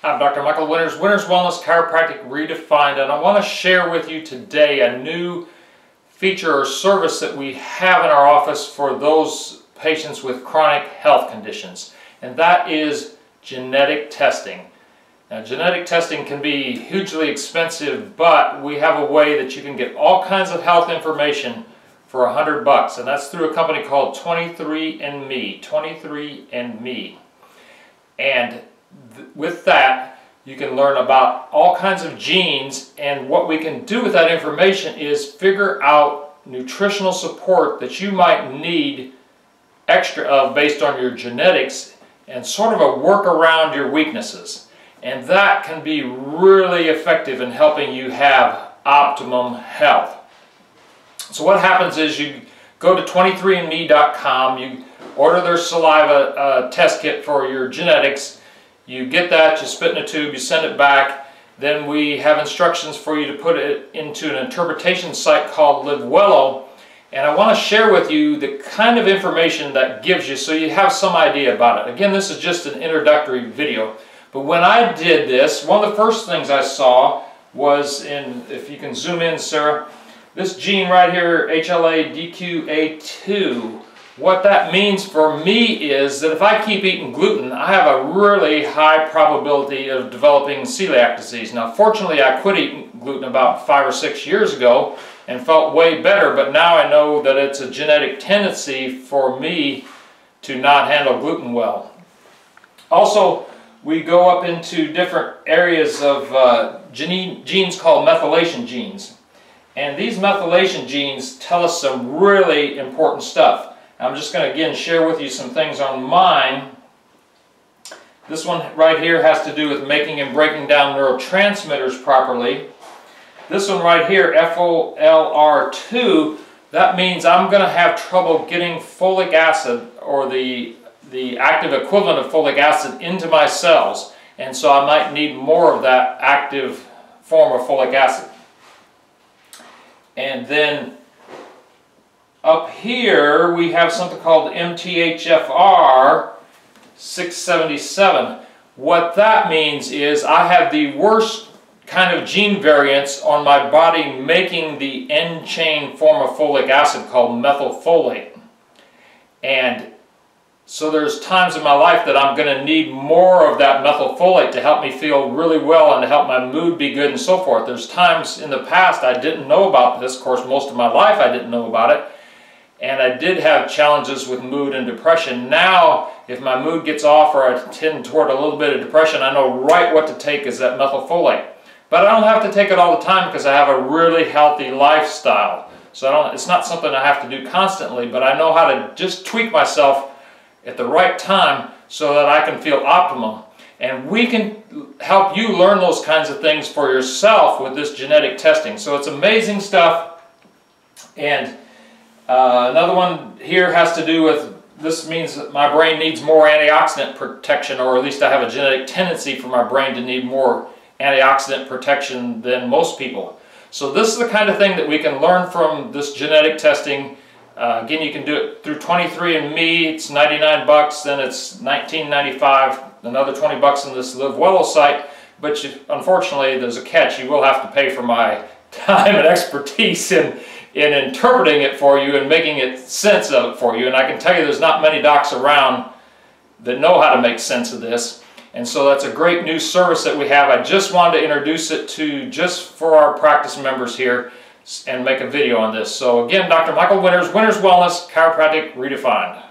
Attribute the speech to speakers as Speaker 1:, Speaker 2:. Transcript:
Speaker 1: I'm Dr. Michael Winters, Winters Wellness Chiropractic Redefined, and I want to share with you today a new feature or service that we have in our office for those patients with chronic health conditions, and that is genetic testing. Now, genetic testing can be hugely expensive, but we have a way that you can get all kinds of health information for $100, and that's through a company called 23andMe. 23andMe. And with that, you can learn about all kinds of genes, and what we can do with that information is figure out nutritional support that you might need extra of based on your genetics and sort of a work around your weaknesses. And that can be really effective in helping you have optimum health. So what happens is you go to 23andme.com, you order their saliva test kit for your genetics. You get that, you spit in a tube, you send it back. Then we have instructions for you to put it into an interpretation site called Livewello. And I want to share with you the kind of information that gives you so you have some idea about it. Again, this is just an introductory video. But when I did this, one of the first things I saw was if you can zoom in, Sarah, this gene right here, HLA-DQA2. What that means for me is that if I keep eating gluten, I have a really high probability of developing celiac disease. Now, fortunately, I quit eating gluten about 5 or 6 years ago and felt way better, but now I know that it's a genetic tendency for me to not handle gluten well. Also, we go up into different areas of genes called methylation genes. And these methylation genes tell us some really important stuff. I'm just going to again share with you some things on mine. This one right here has to do with making and breaking down neurotransmitters properly. This one right here, FOLR2, that means I'm going to have trouble getting folic acid, or the active equivalent of folic acid, into my cells. And so I might need more of that active form of folic acid. And then up here we have something called MTHFR 677. What that means is I have the worst kind of gene variants on my body making the end-chain form of folic acid called methylfolate. And so there's times in my life that I'm going to need more of that methylfolate to help me feel really well and to help my mood be good and so forth. There's times in the past I didn't know about this. Of course, most of my life I didn't know about it. And I did have challenges with mood and depression. Now, if my mood gets off or I tend toward a little bit of depression, I know right what to take is that methylfolate. But I don't have to take it all the time because I have a really healthy lifestyle. So it's not something I have to do constantly, but I know how to just tweak myself at the right time so that I can feel optimum. And we can help you learn those kinds of things for yourself with this genetic testing. So it's amazing stuff. And another one here has to do with, this means that my brain needs more antioxidant protection, or at least I have a genetic tendency for my brain to need more antioxidant protection than most people. So this is the kind of thing that we can learn from this genetic testing. Again, you can do it through 23andMe. It's $99, then it's $19.95, another $20 in this Livewello site. But unfortunately, there's a catch. You will have to pay for my time and expertise in interpreting it for you and making sense of it for you. And I can tell you there's not many docs around that know how to make sense of this. And so that's a great new service that we have. I just wanted to introduce it just for our practice members here and make a video on this. So again, Dr. Michael Winters, Winters Wellness Chiropractic Redefined.